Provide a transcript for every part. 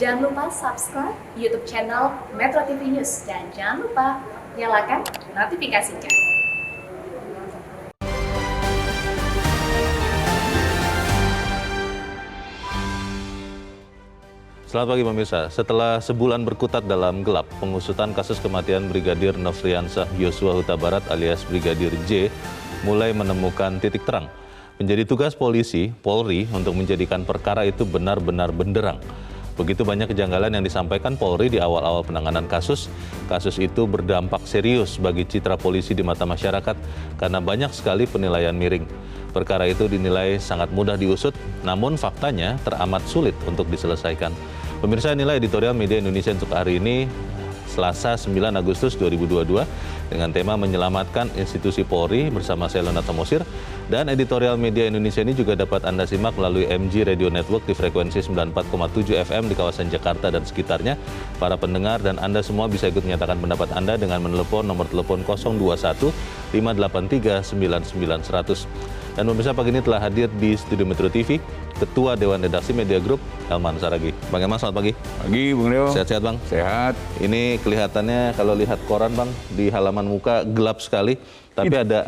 Jangan lupa subscribe YouTube channel Metro TV News dan jangan lupa nyalakan notifikasinya. Selamat pagi pemirsa. Setelah sebulan berkutat dalam gelap, pengusutan kasus kematian Brigadir Nofriansah Yosua Huta Barat alias Brigadir J mulai menemukan titik terang. Menjadi tugas polisi, Polri untuk menjadikan perkara itu benar-benar benderang. Begitu banyak kejanggalan yang disampaikan Polri di awal-awal penanganan kasus. Kasus itu berdampak serius bagi citra polisi di mata masyarakat karena banyak sekali penilaian miring. Perkara itu dinilai sangat mudah diusut, namun faktanya teramat sulit untuk diselesaikan. Pemirsa, inilah editorial Media Indonesia untuk hari ini, Selasa 9 Agustus 2022, dengan tema menyelamatkan institusi Polri bersama saya Leonard Tamosir. Dan editorial Media Indonesia ini juga dapat Anda simak melalui MG Radio Network di frekuensi 94,7 FM di kawasan Jakarta dan sekitarnya. Para pendengar dan Anda semua bisa ikut menyatakan pendapat Anda dengan menelepon nomor telepon 021 583 99 100. Dan pemirsa, pagi ini telah hadir di Studio Metro TV Ketua Dewan Redaksi Media Group, Elman Saragih. Bang Elman, selamat pagi. Pagi, Bung Leo. Sehat-sehat, Bang? Sehat. Ini kelihatannya kalau lihat koran, Bang, di halaman muka gelap sekali. Tapi ada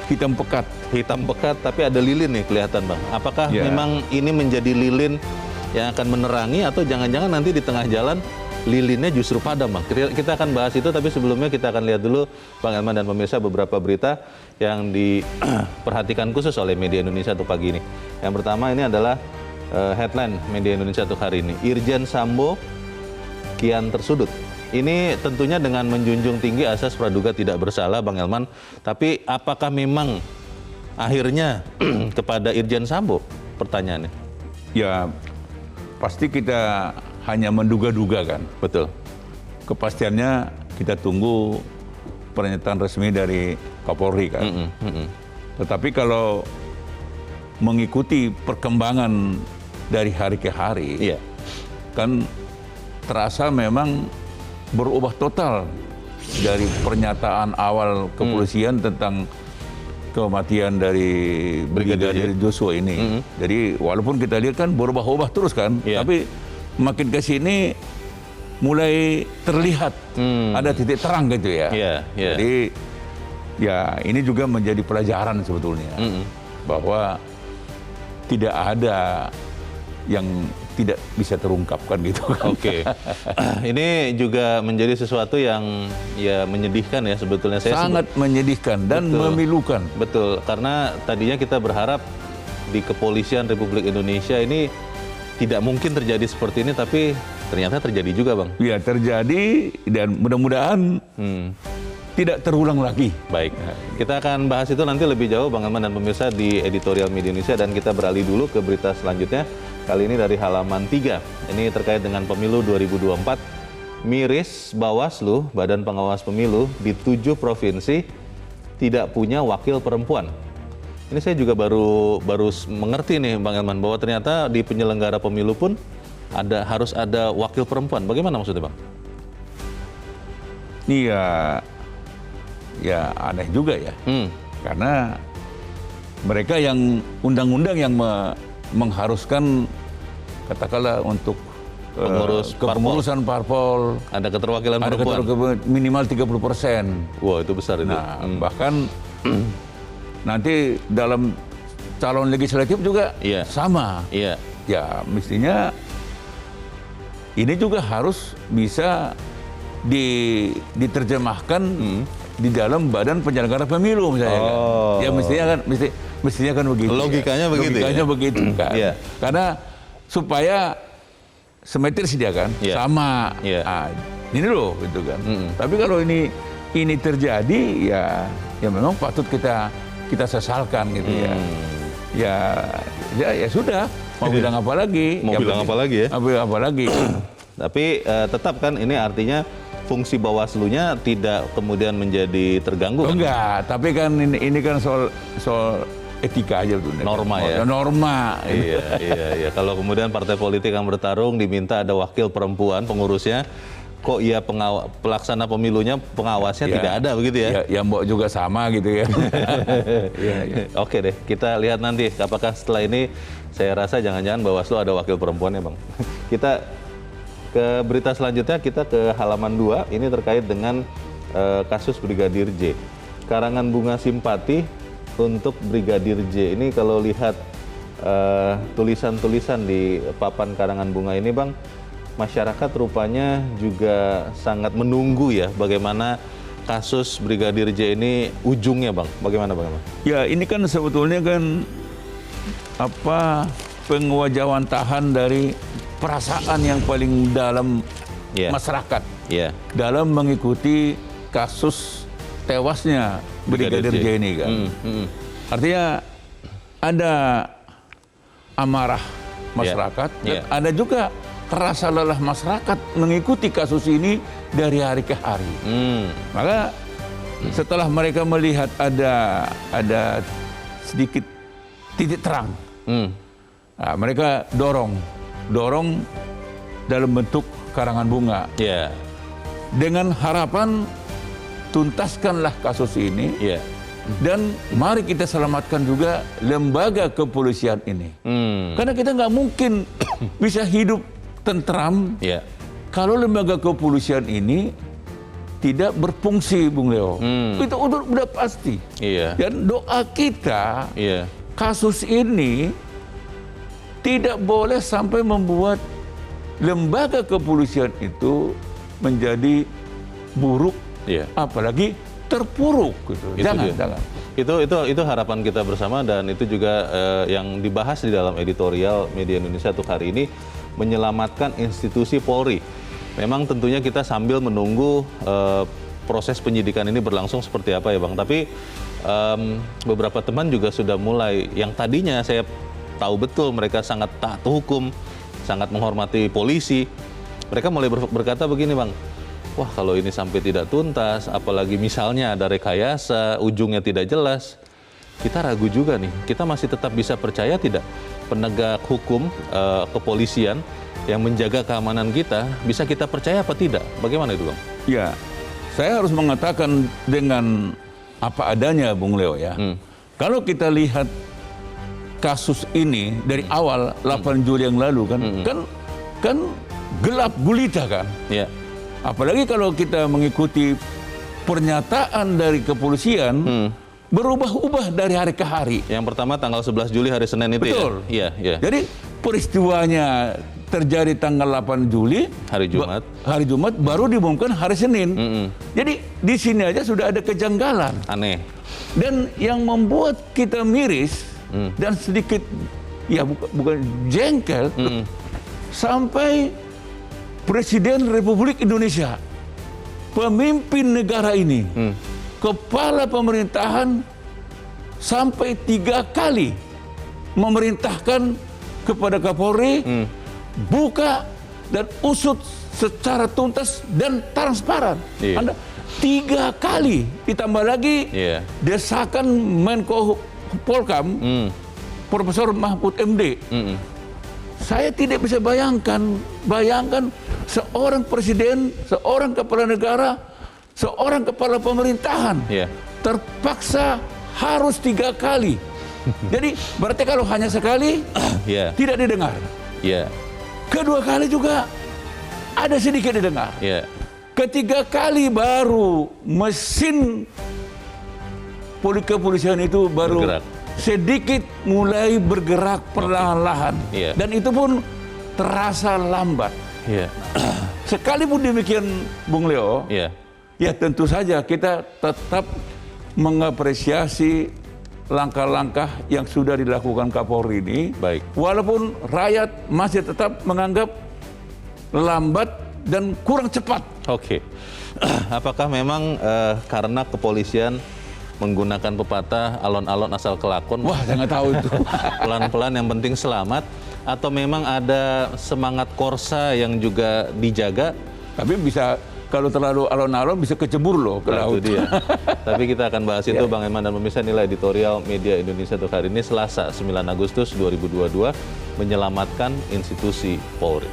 hitam pekat. Hitam pekat, tapi ada lilin nih kelihatan, Bang. Apakah memang ini menjadi lilin yang akan menerangi atau jangan-jangan nanti di tengah jalan lilinnya justru padam, Bang? Kita akan bahas itu, tapi sebelumnya kita akan lihat dulu, Bang Elman dan pemirsa, beberapa berita yang diperhatikan khusus oleh Media Indonesia untuk pagi ini. Yang pertama ini adalah headline Media Indonesia untuk hari ini. Irjen Sambo kian tersudut. Ini tentunya dengan menjunjung tinggi asas praduga tidak bersalah, Bang Elman. Tapi apakah memang akhirnya kepada Irjen Sambo? Pertanyaannya. Ya, pasti kita hanya menduga-duga kan. Betul. Kepastiannya kita tunggu pernyataan resmi dari Kapolri kan. Tetapi kalau mengikuti perkembangan dari hari ke hari, kan terasa memang berubah total dari pernyataan awal kepolisian tentang kematian dari Brigadir Joshua ini. Jadi walaupun kita lihat kan berubah-ubah terus kan, tapi makin ke sini mulai terlihat ada titik terang gitu ya. Jadi ya ini juga menjadi pelajaran sebetulnya bahwa tidak ada yang tidak bisa terungkapkan gitu. Oke. Ini juga menjadi sesuatu yang ya menyedihkan ya sebetulnya. Sangat menyedihkan dan memilukan. Betul, karena tadinya kita berharap di Kepolisian Republik Indonesia ini tidak mungkin terjadi seperti ini, tapi ternyata terjadi juga, Bang. Ya, terjadi dan mudah-mudahan tidak terulang lagi. Baik, kita akan bahas itu nanti lebih jauh, Bang Elman dan pemirsa, di editorial Media Indonesia. Dan kita beralih dulu ke berita selanjutnya. Kali ini dari halaman 3. Ini terkait dengan pemilu 2024. Miris Bawaslu, Badan Pengawas Pemilu, di 7 provinsi tidak punya wakil perempuan. Ini saya juga baru mengerti nih, Bang Elman, bahwa ternyata di penyelenggara pemilu pun harus ada wakil perempuan. Bagaimana maksudnya, Bang? Iya, ya aneh juga ya. Karena mereka yang undang-undang yang mengharuskan katakanlah untuk kepengurusan parpol ada keterwakilan perempuan minimal 30%. Wah, itu besar itu. Nah, bahkan nanti dalam calon legislatif juga sama. Ya, mestinya ini juga harus bisa diterjemahkan di dalam badan penyelenggara pemilu misalnya. Ya mestinya kan begitu. Logikanya begitu. Logikanya begitu kan. Karena supaya simetris dia kan, sama. Nah, ini loh gitu kan. Tapi kalau ini terjadi ya memang patut kita sesalkan gitu ya. Ya sudah, mau bilang apa lagi? Mau bilang apa lagi ya? Mau bilang apa lagi? Tapi tetap kan ini artinya fungsi Bawaslu-nya tidak kemudian menjadi terganggu. Enggak, tapi kan ini kan soal etika aja tuh. Norma ya. Norma. Iya. Kalau kemudian partai politik yang bertarung diminta ada wakil perempuan pengurusnya, kok pelaksana pemilunya pengawasnya tidak ada begitu ya? Ya mbok juga sama gitu ya. Oke deh, kita lihat nanti apakah setelah ini, saya rasa jangan-jangan Bawaslu ada wakil perempuannya, Bang. Kita Ke berita selanjutnya kita ke halaman 2, ini terkait dengan kasus Brigadir J. Karangan bunga simpati untuk Brigadir J. Ini kalau lihat tulisan-tulisan di papan karangan bunga ini, Bang, masyarakat rupanya juga sangat menunggu ya bagaimana kasus Brigadir J ini ujungnya, Bang. Bagaimana, Bang? Ya, ini kan sebetulnya kan pengewajawantahan dari perasaan yang paling dalam masyarakat dalam mengikuti kasus tewasnya Brigadir J ini kan. Artinya ada amarah masyarakat dan ada juga rasa lelah masyarakat mengikuti kasus ini dari hari ke hari. Maka setelah mereka melihat ada sedikit titik terang, nah, mereka dorong dalam bentuk karangan bunga dengan harapan tuntaskanlah kasus ini. Dan mari kita selamatkan juga lembaga kepolisian ini. Karena kita nggak mungkin bisa hidup tentram kalau lembaga kepolisian ini tidak berfungsi, Bung Leo. Itu udah pasti. Dan doa kita kasus ini tidak boleh sampai membuat lembaga kepolisian itu menjadi buruk, apalagi terpuruk gitu. Jangan. Itu harapan kita bersama, dan itu juga yang dibahas di dalam editorial Media Indonesia untuk hari ini, menyelamatkan institusi Polri. Memang tentunya kita sambil menunggu proses penyidikan ini berlangsung seperti apa ya, Bang. Tapi beberapa teman juga sudah mulai, yang tadinya saya tahu betul mereka sangat taat hukum, sangat menghormati polisi. Mereka mulai berkata begini, Bang. Wah, kalau ini sampai tidak tuntas, apalagi misalnya ada rekayasa, ujungnya tidak jelas, kita ragu juga nih. Kita masih tetap bisa percaya tidak penegak hukum, kepolisian yang menjaga keamanan kita, bisa kita percaya apa tidak? Bagaimana itu, Bang? Ya, saya harus mengatakan dengan apa adanya, Bung Leo ya. Kalau kita lihat kasus ini dari awal 8 Juli yang lalu kan gelap gulita kan. Apalagi kalau kita mengikuti pernyataan dari kepolisian, berubah-ubah dari hari ke hari. Yang pertama tanggal 11 Juli hari Senin itu. Betul. Ya? Iya. Jadi peristiwanya terjadi tanggal 8 Juli, hari Jumat. Hari Jumat baru diumumkan hari Senin. Jadi di sini aja sudah ada kejanggalan. Aneh. Dan yang membuat kita miris dan sedikit ya bukan jengkel, sampai Presiden Republik Indonesia, pemimpin negara ini, kepala pemerintahan sampai 3 kali memerintahkan kepada Kapolri buka dan usut secara tuntas dan transparan. Anda 3 kali, ditambah lagi desakan Menko Polkam, Profesor Mahfud MD. Saya tidak bisa bayangkan seorang presiden, seorang kepala negara, seorang kepala pemerintahan terpaksa harus 3 kali. Jadi berarti kalau hanya sekali tidak didengar. Kedua kali juga ada sedikit didengar. Ketiga kali baru mesin kepolisian itu baru bergerak. Sedikit mulai bergerak perlahan-lahan. Dan itu pun terasa lambat. Sekalipun demikian, Bung Leo, ya tentu saja kita tetap mengapresiasi langkah-langkah yang sudah dilakukan Kapolri ini. Walaupun rakyat masih tetap menganggap lambat dan kurang cepat. Apakah memang karena kepolisian menggunakan pepatah alon-alon asal kelakon? Wah, saya nggak tahu itu. Pelan-pelan yang penting selamat, atau memang ada semangat korsa yang juga dijaga? Tapi bisa, kalau terlalu alon-alon bisa kecebur loh ke laut. Itu dia. Tapi kita akan bahas itu, Bang Eman dan pemirsa. Nilai editorial Media Indonesia untuk hari ini, Selasa 9 Agustus 2022, menyelamatkan institusi Polri.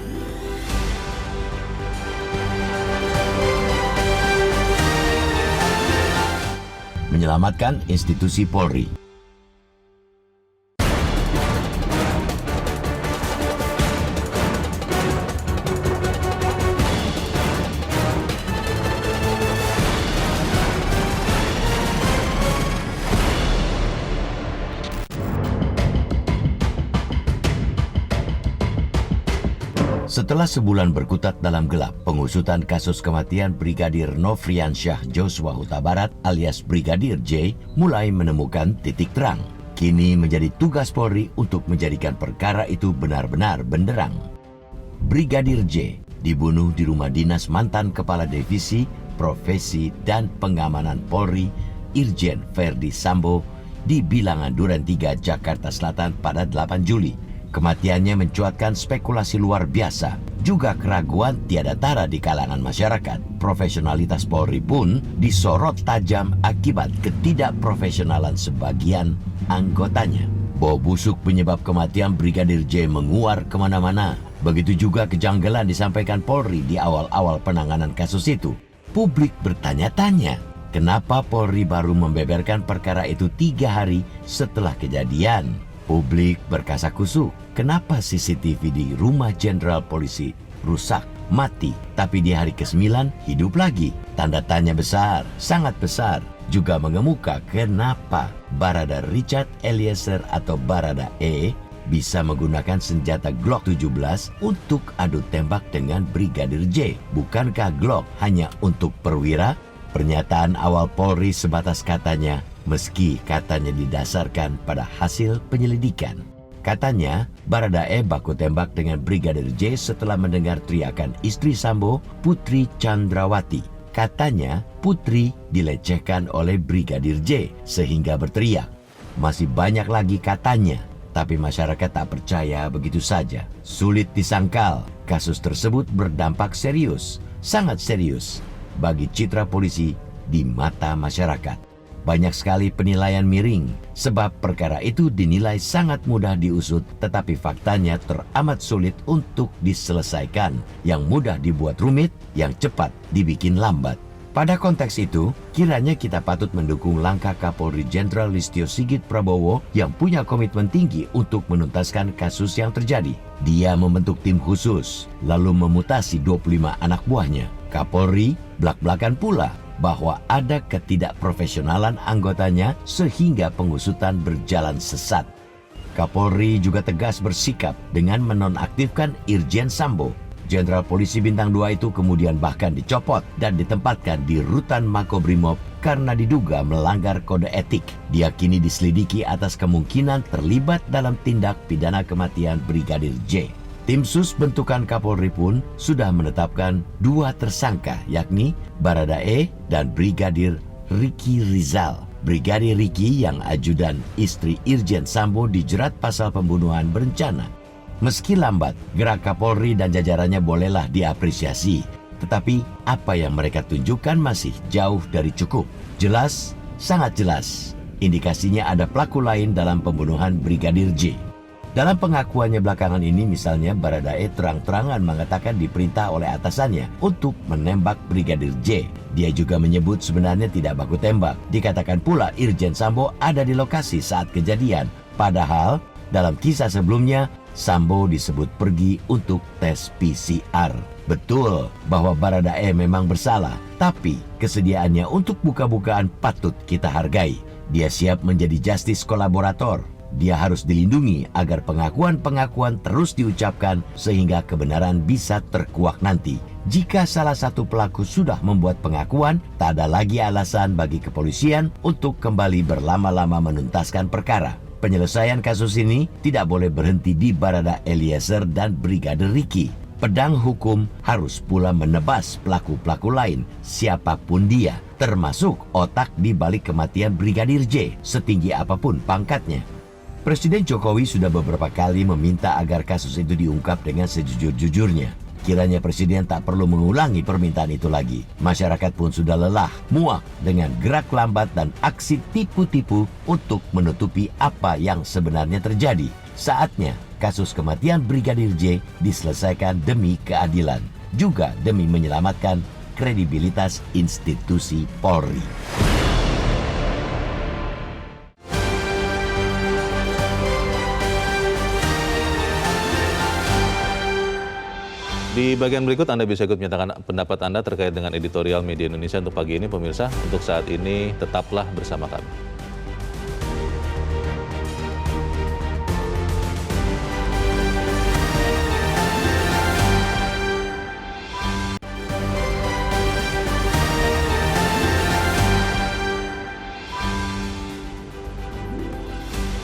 Menyelamatkan institusi Polri. Setelah sebulan berkutat dalam gelap, pengusutan kasus kematian Brigadir Nofriansyah Joshua Huta Barat alias Brigadir J mulai menemukan titik terang. Kini menjadi tugas Polri untuk menjadikan perkara itu benar-benar benderang. Brigadir J dibunuh di rumah dinas mantan Kepala Divisi Profesi dan Pengamanan Polri, Irjen Verdi Sambo, di Bilangan Duren 3, Jakarta Selatan pada 8 Juli. Kematiannya mencuatkan spekulasi luar biasa, juga keraguan tiada tara di kalangan masyarakat. Profesionalitas Polri pun disorot tajam akibat ketidakprofesionalan sebagian anggotanya. Bau busuk penyebab kematian Brigadir J menguar kemana-mana. Begitu juga kejanggalan disampaikan Polri di awal-awal penanganan kasus itu. Publik bertanya-tanya, kenapa Polri baru membeberkan perkara itu 3 hari setelah kejadian? Publik berkasakusuk, kenapa CCTV di rumah Jenderal Polisi rusak, mati, tapi di hari ke-9 hidup lagi? Tanda tanya besar, sangat besar. Juga mengemuka kenapa Barada Richard Eliezer atau Barada E bisa menggunakan senjata Glock 17 untuk adu tembak dengan Brigadir J. Bukankah Glock hanya untuk perwira? Pernyataan awal Polri sebatas katanya, meski katanya didasarkan pada hasil penyelidikan. Katanya, Barada E baku tembak dengan Brigadir J setelah mendengar teriakan istri Sambo, Putri Chandrawati. Katanya, Putri dilecehkan oleh Brigadir J sehingga berteriak. Masih banyak lagi katanya, tapi masyarakat tak percaya begitu saja. Sulit disangkal, kasus tersebut berdampak serius, sangat serius, bagi citra polisi di mata masyarakat. Banyak sekali penilaian miring, sebab perkara itu dinilai sangat mudah diusut, tetapi faktanya teramat sulit untuk diselesaikan. Yang mudah dibuat rumit, yang cepat dibikin lambat. Pada konteks itu, kiranya kita patut mendukung langkah Kapolri Jenderal Listio Sigit Prabowo yang punya komitmen tinggi untuk menuntaskan kasus yang terjadi. Dia membentuk tim khusus, lalu memutasi 25 anak buahnya. Kapolri belak-belakan pula bahwa ada ketidakprofesionalan anggotanya sehingga pengusutan berjalan sesat. Kapolri juga tegas bersikap dengan menonaktifkan Irjen Sambo. Jenderal Polisi Bintang 2 itu kemudian bahkan dicopot dan ditempatkan di Rutan Makobrimob karena diduga melanggar kode etik. Dia kini diselidiki atas kemungkinan terlibat dalam tindak pidana kematian Brigadir J. Tim Sus bentukan Kapolri pun sudah menetapkan 2 tersangka, yakni Barada E dan Brigadir Ricky Rizal. Brigadir Ricky yang ajudan istri Irjen Sambo dijerat pasal pembunuhan berencana. Meski lambat, gerak Kapolri dan jajarannya bolehlah diapresiasi. Tetapi apa yang mereka tunjukkan masih jauh dari cukup. Jelas, sangat jelas. Indikasinya ada pelaku lain dalam pembunuhan Brigadir J. Dalam pengakuannya belakangan ini misalnya Barada E terang-terangan mengatakan diperintah oleh atasannya untuk menembak Brigadir J. Dia juga menyebut sebenarnya tidak baku tembak. Dikatakan pula Irjen Sambo ada di lokasi saat kejadian. Padahal dalam kisah sebelumnya Sambo disebut pergi untuk tes PCR. Betul bahwa Barada E memang bersalah, tapi kesediaannya untuk buka-bukaan patut kita hargai. Dia siap menjadi justice kolaborator. Dia harus dilindungi agar pengakuan-pengakuan terus diucapkan sehingga kebenaran bisa terkuak nanti. Jika salah satu pelaku sudah membuat pengakuan, tak ada lagi alasan bagi kepolisian untuk kembali berlama-lama menuntaskan perkara. Penyelesaian kasus ini tidak boleh berhenti di Barada Eliezer dan Brigadir Ricky. Pedang hukum harus pula menebas pelaku-pelaku lain, siapapun dia, termasuk otak di balik kematian Brigadir J, setinggi apapun pangkatnya. Presiden Jokowi sudah beberapa kali meminta agar kasus itu diungkap dengan sejujur-jujurnya. Kiranya Presiden tak perlu mengulangi permintaan itu lagi. Masyarakat pun sudah lelah, muak dengan gerak lambat dan aksi tipu-tipu untuk menutupi apa yang sebenarnya terjadi. Saatnya kasus kematian Brigadir J diselesaikan demi keadilan, juga demi menyelamatkan kredibilitas institusi Polri. Di bagian berikut Anda bisa ikut menyatakan pendapat Anda terkait dengan editorial Media Indonesia untuk pagi ini, pemirsa. Untuk saat ini tetaplah bersama kami.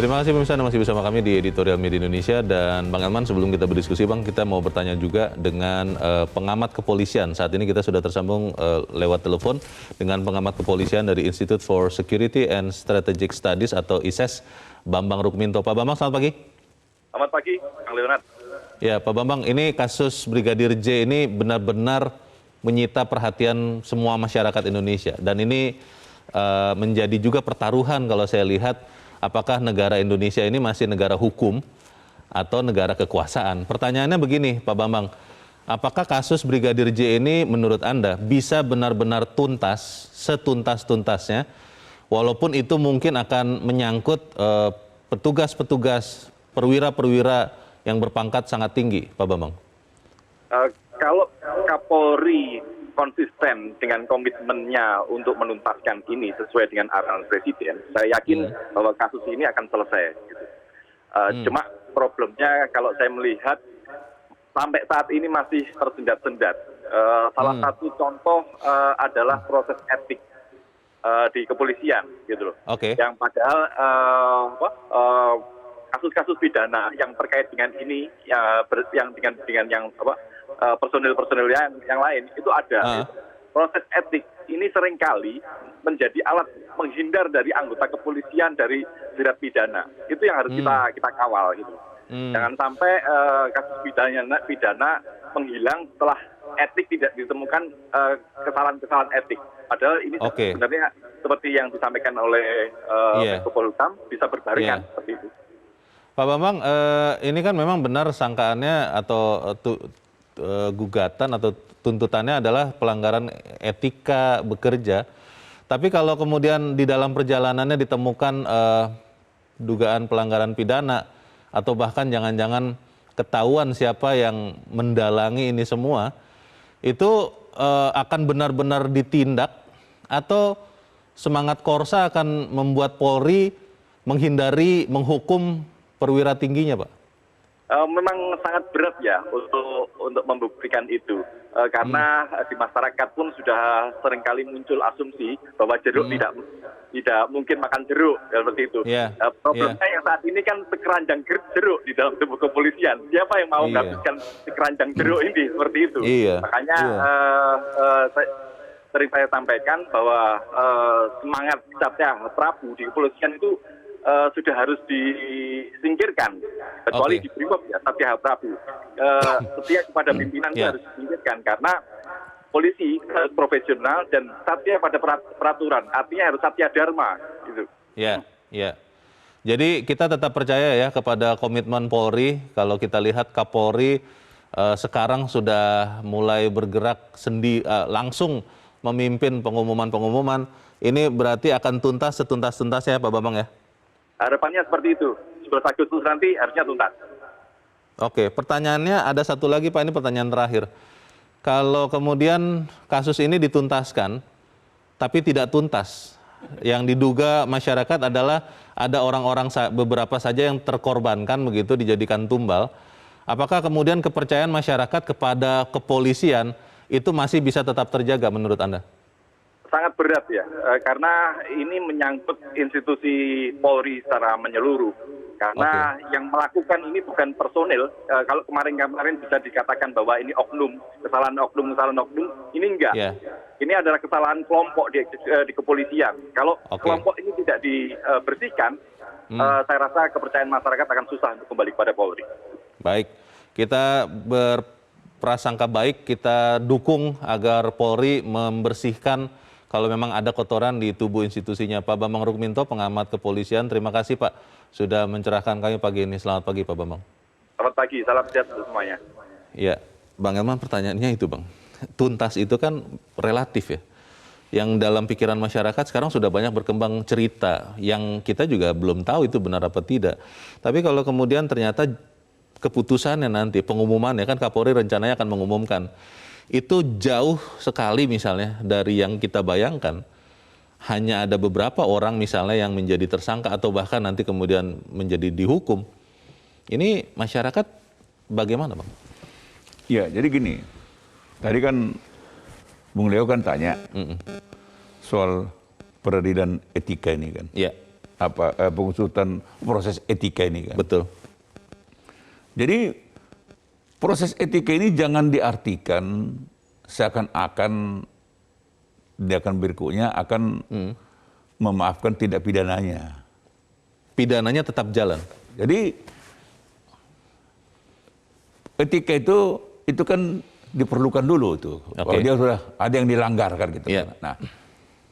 Terima kasih pemirsa, Anda masih bersama kami di Editorial Media Indonesia. Dan Bang Elman, sebelum kita berdiskusi Bang, kita mau bertanya juga dengan pengamat kepolisian. Saat ini kita sudah tersambung lewat telepon dengan pengamat kepolisian dari Institute for Security and Strategic Studies atau ISES, Bambang Rukminto. Pak Bambang, selamat pagi. Selamat pagi, Kang Leonard. Ya, Pak Bambang, ini kasus Brigadir J ini benar-benar menyita perhatian semua masyarakat Indonesia. Dan ini menjadi juga pertaruhan kalau saya lihat, apakah negara Indonesia ini masih negara hukum atau negara kekuasaan? Pertanyaannya begini, Pak Bambang, apakah kasus Brigadir J ini menurut Anda bisa benar-benar tuntas, setuntas-tuntasnya, walaupun itu mungkin akan menyangkut petugas-petugas, perwira-perwira yang berpangkat sangat tinggi, Pak Bambang? Kalau Kapolri konsisten dengan komitmennya untuk menuntaskan ini sesuai dengan arahan Presiden, saya yakin bahwa kasus ini akan selesai. Gitu. Cuma problemnya kalau saya melihat sampai saat ini masih tersendat-sendat. Salah satu contoh adalah proses etik di kepolisian, gitu loh. Yang padahal kasus-kasus pidana yang terkait dengan ini, yang dengan yang personil-personil yang lain itu ada. Proses etik ini seringkali menjadi alat menghindar dari anggota kepolisian dari jerat pidana. Itu yang harus kita kawal gitu. Jangan sampai kasus pidana menghilang setelah etik tidak ditemukan kesalahan-kesalahan etik. Padahal ini sebenarnya seperti yang disampaikan oleh Menko Polhukam bisa berbarengan seperti itu. Pak Bambang, ini kan memang benar sangkaannya atau gugatan atau tuntutannya adalah pelanggaran etika bekerja. Tapi kalau kemudian di dalam perjalanannya ditemukan dugaan pelanggaran pidana atau bahkan jangan-jangan ketahuan siapa yang mendalangi ini semua, itu akan benar-benar ditindak atau semangat Korsa akan membuat Polri menghindari menghukum perwira tingginya, Pak? Memang sangat berat ya untuk membuktikan itu, karena di masyarakat pun sudah seringkali muncul asumsi bahwa jeruk tidak mungkin makan jeruk seperti itu. Problemnya yang saat ini kan sekeranjang jeruk di dalam tubuh kepolisian. Siapa yang mau menghabiskan sekeranjang jeruk ini seperti itu? Makanya sering saya sampaikan bahwa semangat Satya Prabu di kepolisian itu sudah harus disingkirkan, kecuali di Brimob ya, Satya Prabu. Setia kepada pimpinan itu harus disingkirkan, karena polisi harus profesional dan satya pada peraturan, artinya harus satya dharma. Gitu. Ya. Jadi kita tetap percaya ya kepada komitmen Polri. Kalau kita lihat Kapolri sekarang sudah mulai bergerak langsung memimpin pengumuman-pengumuman. Ini berarti akan tuntas setuntas-tuntasnya ya Pak Bambang ya? Harapannya seperti itu. 11 Agustus nanti harusnya tuntas. Oke, pertanyaannya ada satu lagi Pak, ini pertanyaan terakhir. Kalau kemudian kasus ini dituntaskan, tapi tidak tuntas, yang diduga masyarakat adalah ada orang-orang beberapa saja yang terkorbankan begitu, dijadikan tumbal. Apakah kemudian kepercayaan masyarakat kepada kepolisian itu masih bisa tetap terjaga menurut Anda? Sangat berat ya, karena ini menyangkut institusi Polri secara menyeluruh. Karena yang melakukan ini bukan personil. Kalau kemarin bisa dikatakan bahwa ini oknum, kesalahan oknum, ini enggak. Ini adalah kesalahan kelompok di kepolisian. Kalau kelompok ini tidak dibersihkan, saya rasa kepercayaan masyarakat akan susah untuk kembali kepada Polri. Baik, kita berprasangka baik, kita dukung agar Polri membersihkan kalau memang ada kotoran di tubuh institusinya. Pak Bambang Rukminto, pengamat kepolisian, terima kasih Pak sudah mencerahkan kami pagi ini. Selamat pagi Pak Bambang. Selamat pagi, salam sehat untuk semuanya. Ya, Bang Elman, pertanyaannya itu Bang, tuntas itu kan relatif ya. Yang dalam pikiran masyarakat sekarang sudah banyak berkembang cerita yang kita juga belum tahu itu benar apa tidak. Tapi kalau kemudian ternyata keputusannya nanti, pengumumannya kan Kapolri rencananya akan mengumumkan, itu jauh sekali misalnya dari yang kita bayangkan. Hanya ada beberapa orang misalnya yang menjadi tersangka atau bahkan nanti kemudian menjadi dihukum. Ini masyarakat bagaimana Bang? Ya, jadi gini. Tadi kan Bung Leo kan tanya soal peradilan etika ini kan. Iya. pengusutan proses etika ini kan. Betul. Jadi proses etika ini jangan diartikan seakan-akan dia akan berikutnya akan memaafkan tindak pidananya. Pidananya tetap jalan. Jadi etika itu kan diperlukan dulu tuh. Kalau dia sudah ada yang dilanggar kan gitu. Yeah. Nah,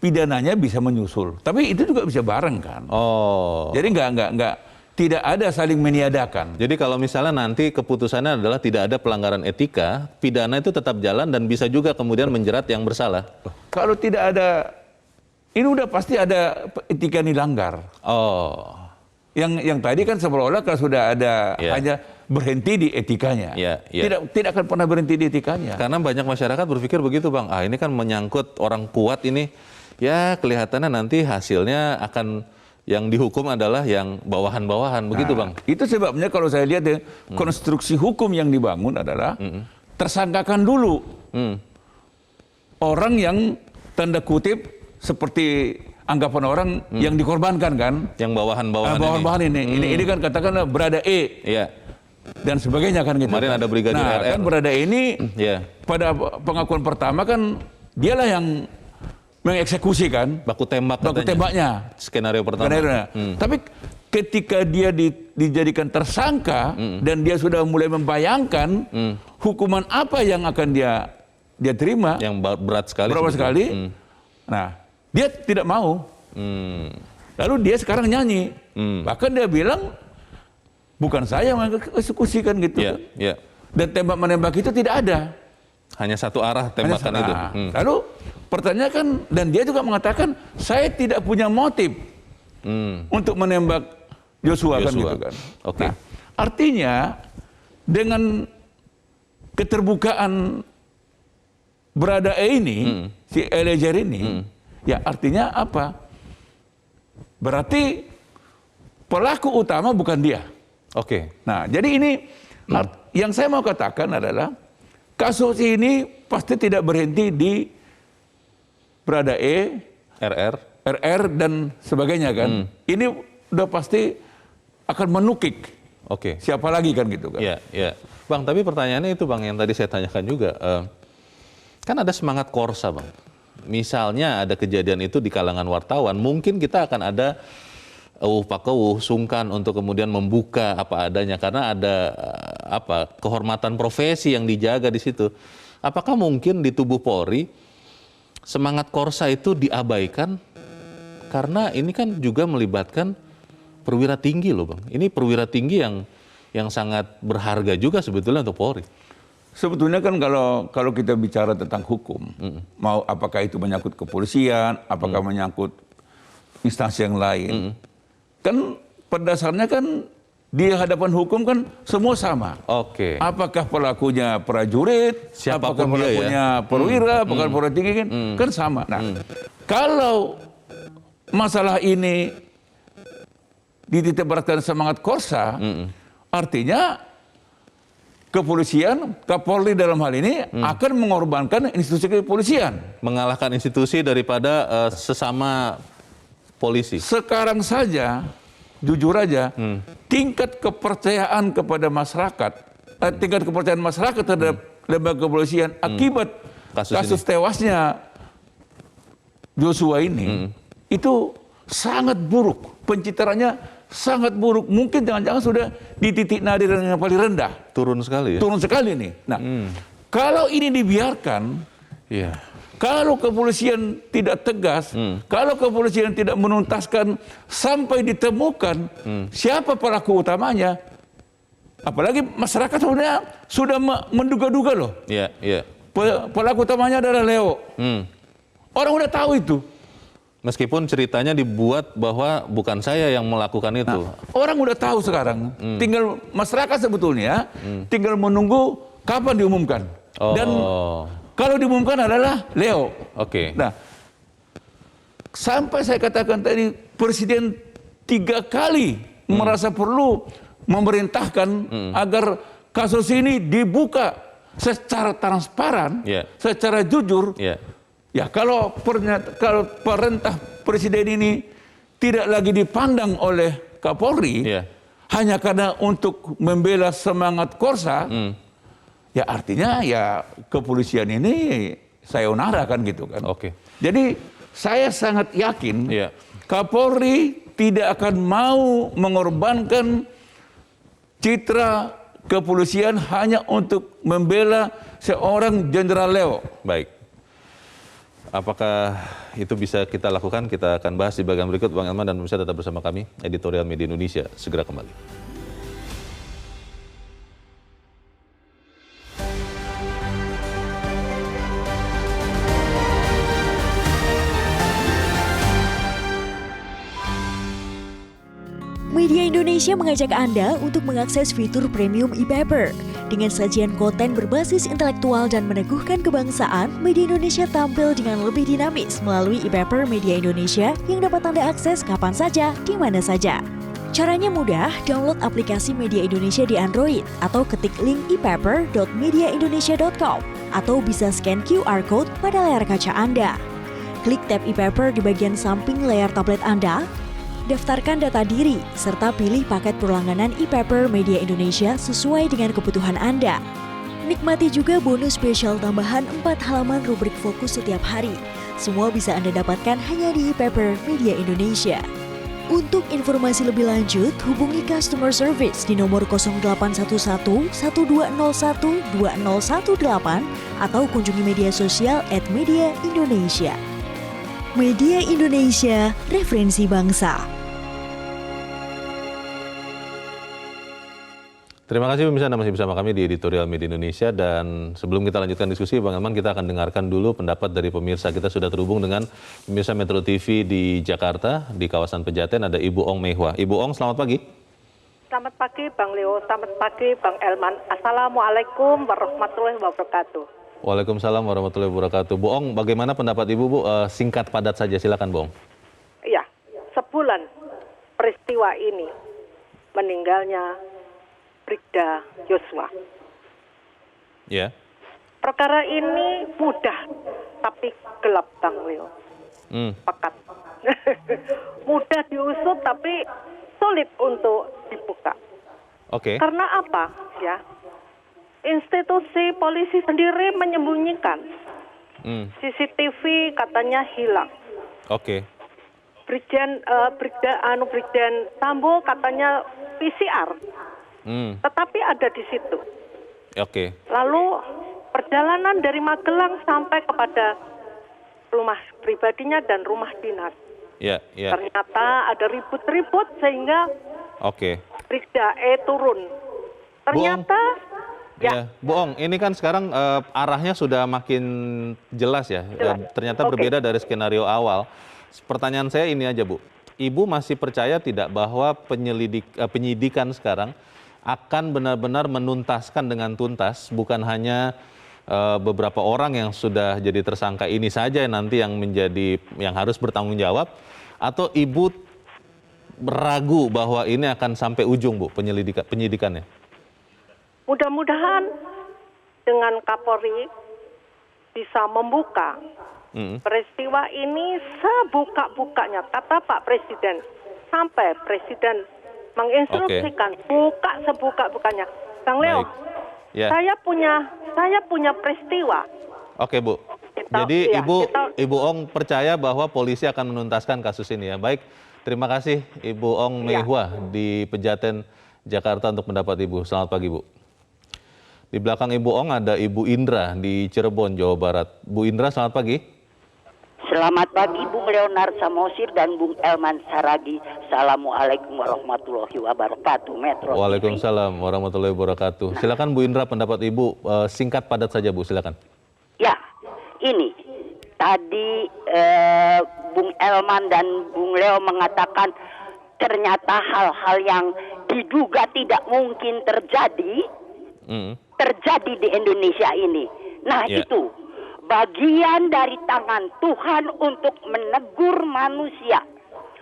pidananya bisa menyusul, tapi itu juga bisa bareng kan. Oh. Jadi nggak tidak ada saling meniadakan. Jadi kalau misalnya nanti keputusannya adalah tidak ada pelanggaran etika, pidana itu tetap jalan dan bisa juga kemudian menjerat yang bersalah. Kalau tidak ada, ini udah pasti ada etika yang dilanggar. Oh. Yang tadi kan seolah-olah kalau sudah ada hanya berhenti di etikanya. Tidak akan pernah berhenti di etikanya. Karena banyak masyarakat berpikir begitu, Bang. Ah, ini kan menyangkut orang kuat ini. Ya, kelihatannya nanti hasilnya akan yang dihukum adalah yang bawahan-bawahan, begitu, Bang. Itu sebabnya kalau saya lihat ya, konstruksi hukum yang dibangun adalah tersangkakan dulu orang yang tanda kutip seperti anggapan orang yang dikorbankan kan, yang bawahan-bawahan ini kan katakanlah berada E, dan sebagainya kan gitu. Kemarin ada Brigadir RR. Kan berada ini pada pengakuan pertama kan dialah yang mengeksekusi kan, baku tembaknya, skenario pertama. Tapi ketika dia dijadikan tersangka dan dia sudah mulai membayangkan hukuman apa yang akan dia terima, yang berat sekali. Nah, dia tidak mau. Lalu dia sekarang nyanyi. Bahkan dia bilang, bukan saya yang mengeksekusikan gitu. Dan tembak-menembak itu tidak ada. Hanya satu arah tembakan itu. Lalu pertanyaan kan, dan dia juga mengatakan, saya tidak punya motif untuk menembak Joshua kan gitu kan. Nah, artinya, dengan keterbukaan berada ini, si Eliezer ini, ya artinya apa? Berarti pelaku utama bukan dia. Nah, jadi ini yang saya mau katakan adalah kasus ini pasti tidak berhenti di berada E, RR dan sebagainya kan. Ini udah pasti akan menukik. Siapa lagi kan gitu kan. Bang, tapi pertanyaannya itu, Bang, yang tadi saya tanyakan juga. Kan ada semangat korsa, Bang. Misalnya ada kejadian itu di kalangan wartawan, mungkin kita akan ada sungkan untuk kemudian membuka apa adanya karena ada kehormatan profesi yang dijaga di situ. Apakah mungkin di tubuh Polri semangat korsa itu diabaikan karena ini kan juga melibatkan perwira tinggi loh, Bang. Ini perwira tinggi yang sangat berharga juga sebetulnya untuk Polri. Sebetulnya kan kalau kita bicara tentang hukum, mau apakah itu menyangkut kepolisian, apakah menyangkut instansi yang lain, kan pada dasarnya kan di hadapan hukum kan semua sama. Apakah pelakunya prajurit, apakah pelakunya perwira, apakah perwira tinggi kan sama. Nah, kalau masalah ini dititikberatkan semangat korsa, artinya kepolisian, Kapolri dalam hal ini akan mengorbankan institusi kepolisian. Mengalahkan institusi daripada sesama polisi. Sekarang saja, jujur aja, tingkat kepercayaan kepada masyarakat, tingkat kepercayaan masyarakat terhadap lembaga kepolisian akibat kasus tewasnya Joshua ini, itu sangat buruk. Pencitraannya sangat buruk. Mungkin jangan-jangan sudah di titik nadir yang paling rendah. Turun sekali ya? Turun sekali nih. Nah, kalau ini dibiarkan, kalau kepolisian tidak tegas, kalau kepolisian tidak menuntaskan sampai ditemukan siapa pelaku utamanya, apalagi masyarakat sebenarnya sudah menduga-duga loh. Pelaku utamanya adalah Leo. Orang udah tahu itu. Meskipun ceritanya dibuat bahwa bukan saya yang melakukan itu. Nah, orang udah tahu sekarang. Tinggal masyarakat sebetulnya tinggal menunggu kapan diumumkan. Dan kalau diumumkan adalah Leo. Nah, sampai saya katakan tadi Presiden 3 kali merasa perlu memerintahkan agar kasus ini dibuka secara transparan, secara jujur. Ya kalau perintah Presiden ini tidak lagi dipandang oleh Kapolri hanya karena untuk membela semangat Korsa, ya artinya ya kepolisian ini sayonara kan gitu kan. Jadi saya sangat yakin Kapolri tidak akan mau mengorbankan citra kepolisian hanya untuk membela seorang Jenderal Leo. Baik. Apakah itu bisa kita lakukan? Kita akan bahas di bagian berikut. Bang Elman dan pemirsa tetap bersama kami. Editorial Media Indonesia segera kembali. Media Indonesia mengajak Anda untuk mengakses fitur premium e-paper. Dengan sajian konten berbasis intelektual dan meneguhkan kebangsaan, Media Indonesia tampil dengan lebih dinamis melalui e-paper Media Indonesia yang dapat Anda akses kapan saja, di mana saja. Caranya mudah, download aplikasi Media Indonesia di Android atau ketik link epaper.mediaindonesia.com atau bisa scan QR code pada layar kaca Anda. Klik tab e-paper di bagian samping layar tablet Anda, daftarkan data diri, serta pilih paket berlangganan e-paper Media Indonesia sesuai dengan kebutuhan Anda. Nikmati juga bonus spesial tambahan 4 halaman rubrik fokus setiap hari. Semua bisa Anda dapatkan hanya di e-paper Media Indonesia. Untuk informasi lebih lanjut, hubungi customer service di nomor 0811 1201 2018 atau kunjungi media sosial @Media Indonesia. Media Indonesia, referensi bangsa. Terima kasih pemirsa, Anda masih bersama kami di Editorial Media Indonesia, dan sebelum kita lanjutkan diskusi, Bang Elman, kita akan dengarkan dulu pendapat dari pemirsa. Kita sudah terhubung dengan pemirsa Metro TV di Jakarta, di kawasan Pejaten, ada Ibu Ong Mehwa. Ibu Ong, selamat pagi. Selamat pagi Bang Leo, selamat pagi Bang Elman. Assalamualaikum warahmatullahi wabarakatuh. Waalaikumsalam warahmatullahi wabarakatuh. Bu Ong, bagaimana pendapat Ibu, Bu? Singkat padat saja, silakan Bu Ong. Iya, sebulan peristiwa ini meninggalnya Brigda Joshua. Ya. Perkara ini mudah tapi gelap Bang Leo. Pekat. Mudah diusut tapi sulit untuk dibuka. Karena apa? Ya. Institusi polisi sendiri menyembunyikan. CCTV katanya hilang. Brigjen Sambo katanya PCR. Tetapi ada di situ. Lalu perjalanan dari Magelang sampai kepada rumah pribadinya dan rumah dinas. Ternyata ada ribut-ribut sehingga Brigda E turun. Ternyata Bu Ong, ini kan sekarang arahnya sudah makin jelas ya. Ternyata berbeda dari skenario awal. Pertanyaan saya ini aja, Bu. Ibu masih percaya tidak bahwa penyidikan sekarang akan benar-benar menuntaskan dengan tuntas, bukan hanya beberapa orang yang sudah jadi tersangka ini saja nanti yang harus bertanggung jawab, atau Ibu ragu bahwa ini akan sampai ujung, Bu, penyidikannya? Mudah-mudahan dengan Kapolri bisa membuka peristiwa ini sebuka-bukanya, kata Pak Presiden, sampai Presiden menginstruksikan buka sebuka-bukanya. Bang Leo, saya punya peristiwa. Bu. Jadi Ibu Ong percaya bahwa polisi akan menuntaskan kasus ini ya. Baik, terima kasih Ibu Ong Mehwa di Pejaten, Jakarta untuk pendapat Ibu. Selamat pagi, Bu. Di belakang Ibu Ong ada Ibu Indra di Cirebon, Jawa Barat. Bu Indra, selamat pagi. Selamat pagi Bung Leonard Samosir dan Bung Elman Saragi. Assalamualaikum warahmatullahi wabarakatuh. Metro. Waalaikumsalam warahmatullahi wabarakatuh. Silakan Bu Indra, pendapat Ibu singkat padat saja, Bu, silakan. Ya, ini tadi Bung Elman dan Bung Leo mengatakan ternyata hal-hal yang diduga tidak mungkin terjadi di Indonesia ini. Nah, itu bagian dari tangan Tuhan untuk menegur manusia,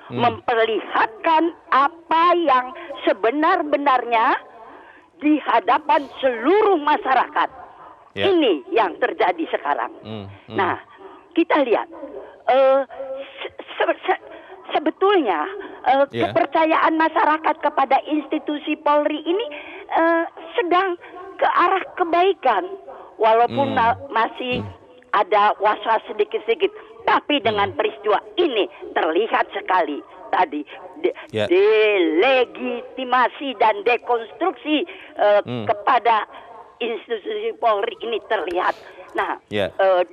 memperlihatkan apa yang sebenar-benarnya di hadapan seluruh masyarakat. Ini yang terjadi sekarang. Nah, kita lihat sebetulnya kepercayaan masyarakat kepada institusi Polri ini sedang ke arah kebaikan, walaupun masih ada was-was sedikit-sedikit. Tapi dengan peristiwa ini terlihat sekali tadi delegitimasi dan dekonstruksi kepada institusi Polri ini terlihat. Nah,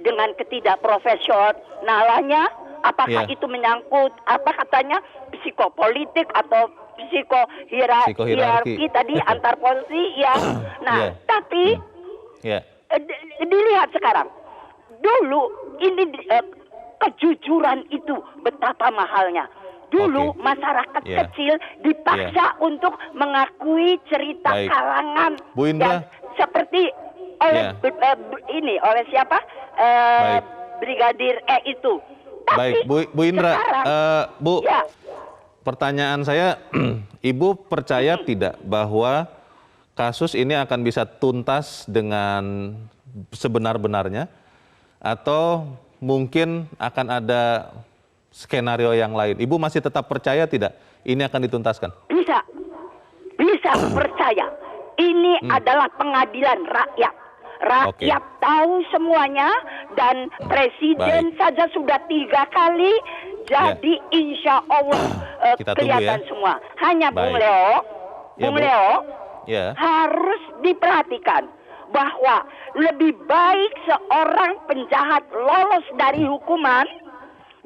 dengan ketidakprofesionalannya, apakah itu menyangkut apa katanya psikopolitik atau psikohierarki tadi antar polisi ya. Nah, tapi dilihat sekarang. Dulu ini kejujuran itu betapa mahalnya. Dulu masyarakat kecil dipaksa untuk mengakui cerita kalangan Bu Indra. Seperti oleh oleh siapa? Brigadir itu. Tapi baik, Bu Indra, sekarang, Bu, pertanyaan saya, Ibu percaya tidak bahwa kasus ini akan bisa tuntas dengan sebenar-benarnya, atau mungkin akan ada skenario yang lain? Ibu masih tetap percaya tidak ini akan dituntaskan? Bisa percaya. Ini adalah pengadilan rakyat. Rakyat tahu semuanya dan presiden saja sudah 3 kali. Jadi insya Allah kelihatan semua. Hanya Bung Leo, harus diperhatikan bahwa lebih baik seorang penjahat lolos dari hukuman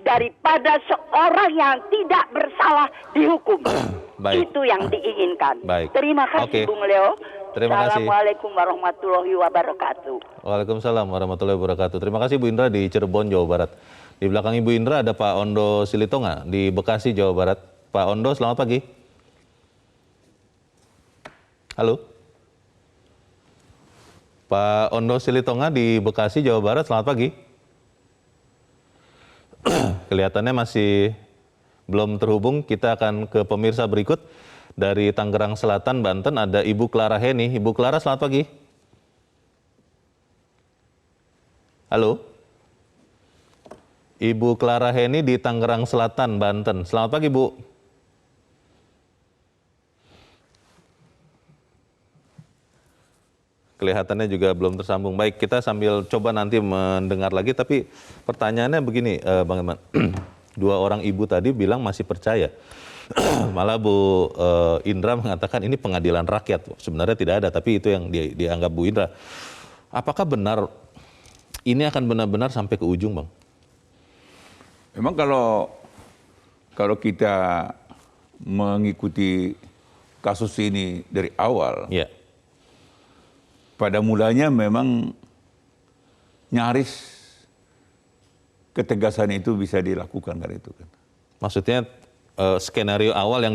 daripada seorang yang tidak bersalah dihukum. Itu yang diinginkan. Terima kasih Bung Leo. Terima kasih. Assalamualaikum warahmatullahi wabarakatuh. Waalaikumsalam warahmatullahi wabarakatuh. Terima kasih Bu Indra di Cirebon, Jawa Barat. Di belakang Ibu Indra ada Pak Ondo Silitonga di Bekasi, Jawa Barat. Pak Ondo, selamat pagi. Halo. Pak Ondo Silitonga di Bekasi, Jawa Barat, selamat pagi. Kelihatannya masih belum terhubung. Kita akan ke pemirsa berikut. Dari Tangerang Selatan, Banten, ada Ibu Clara Heni. Ibu Clara, selamat pagi. Halo. Ibu Clara Heni di Tangerang Selatan, Banten. Selamat pagi, Bu. Kelihatannya juga belum tersambung. Baik, kita sambil coba nanti mendengar lagi. Tapi pertanyaannya begini, Bang Eman. 2 orang ibu tadi bilang masih percaya. Malah Bu Indra mengatakan ini pengadilan rakyat. Sebenarnya tidak ada, tapi itu yang dianggap Bu Indra. Apakah benar ini akan benar-benar sampai ke ujung, Bang? Memang kalau kita mengikuti kasus ini dari awal, pada mulanya memang nyaris ketegasan itu bisa dilakukan kan itu kan. Maksudnya skenario awal yang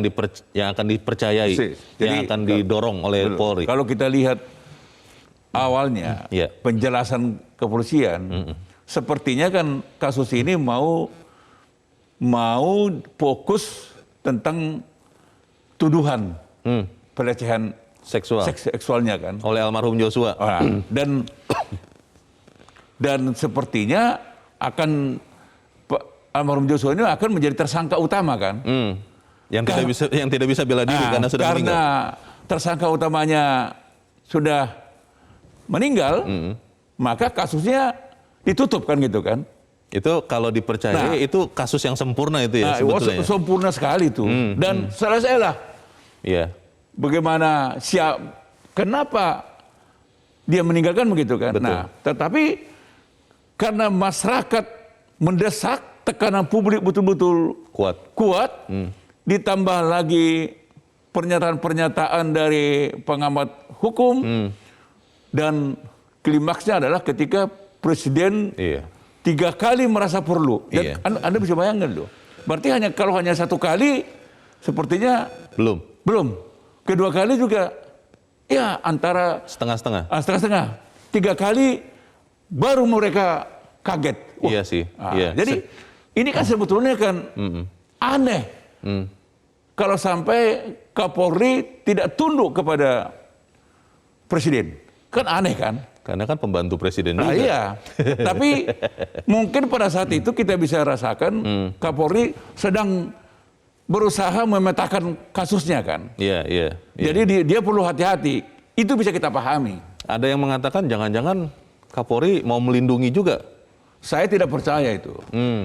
akan dipercayai, yang akan didorong oleh Polri. Kalau kita lihat awalnya penjelasan kepolisian, sepertinya kan kasus ini mau fokus tentang tuduhan pelecehan seksualnya kan oleh almarhum Joshua. Dan sepertinya akan almarhum Joshua ini akan menjadi tersangka utama kan? Yang tidak bisa bela diri karena sudah meninggal. Karena tersangka utamanya sudah meninggal, maka kasusnya ditutup kan gitu kan? Itu kalau dipercayai itu kasus yang sempurna itu ya sebetulnya. Sempurna sekali itu. Dan selesailah. Bagaimana kenapa dia meninggalkan begitu kan? Betul. Nah, tetapi karena masyarakat mendesak, tekanan publik betul-betul kuat, ditambah lagi pernyataan-pernyataan dari pengamat hukum, dan klimaksnya adalah ketika Presiden 3 kali merasa perlu. Dan Anda bisa bayangkan loh, berarti kalau hanya 1 kali, sepertinya belum. Kedua kali juga, ya antara setengah-setengah. 3 kali baru mereka kaget. Wah. Iya sih. Jadi ini kan sebetulnya kan aneh. Kalau sampai Kapolri tidak tunduk kepada Presiden. Kan aneh kan? Karena kan pembantu Presiden juga. Iya. Tapi mungkin pada saat itu kita bisa rasakan Kapolri sedang berusaha memetakan kasusnya kan. Iya, iya. Jadi dia perlu hati-hati. Itu bisa kita pahami. Ada yang mengatakan jangan-jangan Kapolri mau melindungi juga. Saya tidak percaya itu.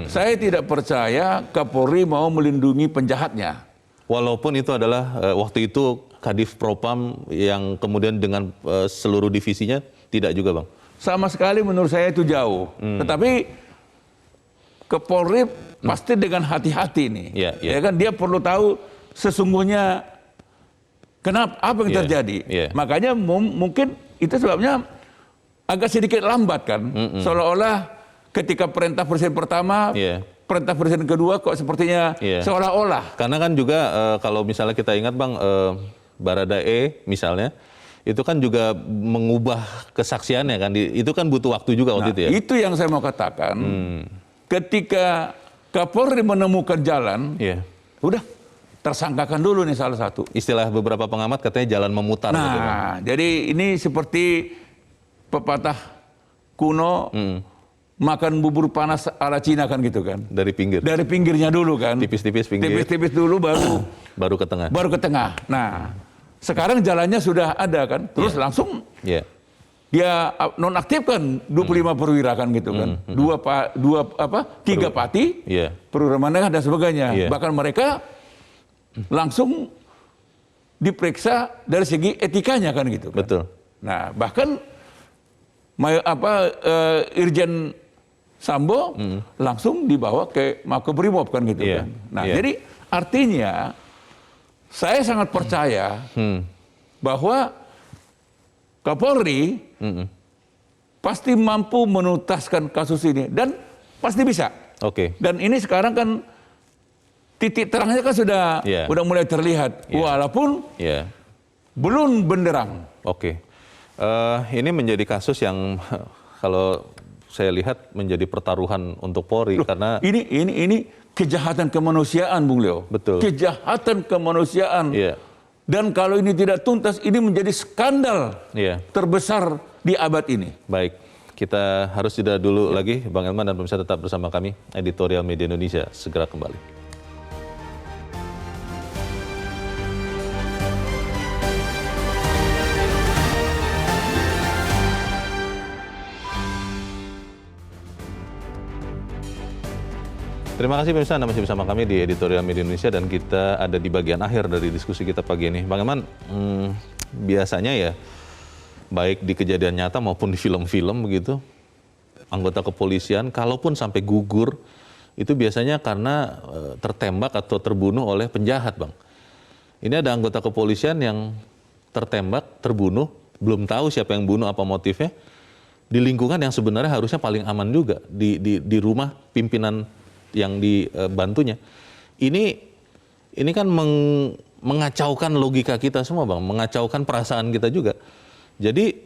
Saya tidak percaya Kapolri mau melindungi penjahatnya. Walaupun itu adalah waktu itu Kadif Propam yang kemudian dengan seluruh divisinya tidak juga, Bang. Sama sekali menurut saya itu jauh. Tetapi Kapolri pasti dengan hati-hati nih. Ya kan, dia perlu tahu sesungguhnya kenapa, apa yang terjadi. Makanya mungkin itu sebabnya agak sedikit lambat kan. Seolah-olah ketika perintah presiden pertama, perintah presiden kedua kok sepertinya seolah-olah. Karena kan juga kalau misalnya kita ingat, Bang, Baradae misalnya, itu kan juga mengubah kesaksiannya kan. Itu kan butuh waktu juga waktu itu ya. Itu yang saya mau katakan. Ketika Kapolri menemukan jalan, udah tersangkakan dulu nih salah satu. Istilah beberapa pengamat katanya jalan memutar. Nah, gitu, jadi ini seperti pepatah kuno, makan bubur panas ala Cina kan gitu kan. Dari pinggir. Dari pinggirnya dulu kan. Tipis-tipis pinggir. Tipis-tipis dulu baru ke tengah. Baru ke tengah. Nah, sekarang jalannya sudah ada kan. Terus langsung dia nonaktifkan 25 perwira kan gitu kan. Tiga pati, perwira menengah dan sebagainya. Bahkan mereka langsung diperiksa dari segi etikanya kan gitu kan. Betul. Nah, bahkan Irjen Sambo langsung dibawa ke Makobrimob kan gitu kan. Nah, jadi artinya saya sangat percaya bahwa Kapolri pasti mampu menuntaskan kasus ini dan pasti bisa. Dan ini sekarang kan titik terangnya kan sudah mulai terlihat, walaupun belum benderang. Ini menjadi kasus yang kalau saya lihat menjadi pertaruhan untuk Polri. Karena ini kejahatan kemanusiaan, Bung Leo. Betul. Kejahatan kemanusiaan. Dan kalau ini tidak tuntas, ini menjadi skandal terbesar di abad ini. Baik, kita harus jeda dulu lagi, Bang Elman, dan pemirsa tetap bersama kami. Editorial Media Indonesia segera kembali. Terima kasih pemirsa, Anda masih bersama kami di Editorial Media Indonesia dan kita ada di bagian akhir dari diskusi kita pagi ini. Bang Elman, biasanya ya, baik di kejadian nyata maupun di film-film begitu, anggota kepolisian kalaupun sampai gugur, itu biasanya karena tertembak atau terbunuh oleh penjahat, Bang. Ini ada anggota kepolisian yang tertembak, terbunuh, belum tahu siapa yang bunuh, apa motifnya, di lingkungan yang sebenarnya harusnya paling aman juga, di rumah pimpinan yang dibantunya. Ini kan mengacaukan logika kita semua, Bang, mengacaukan perasaan kita juga. Jadi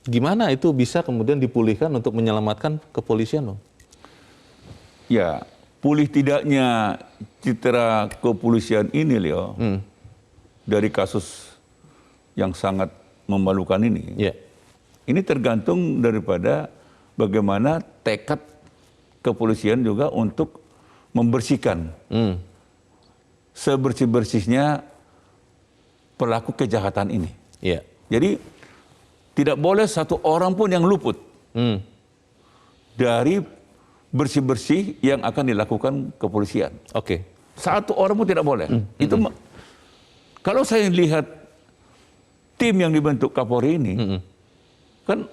gimana itu bisa kemudian dipulihkan untuk menyelamatkan kepolisian, Bang? Ya, pulih tidaknya citra kepolisian ini, Leo, dari kasus yang sangat memalukan ini. Ini tergantung daripada bagaimana tekad kepolisian juga untuk membersihkan sebersih-bersihnya pelaku kejahatan ini. Jadi tidak boleh satu orang pun yang luput dari bersih-bersih yang akan dilakukan kepolisian. Satu orang pun tidak boleh. Itu kalau saya lihat tim yang dibentuk Kapolri ini, kan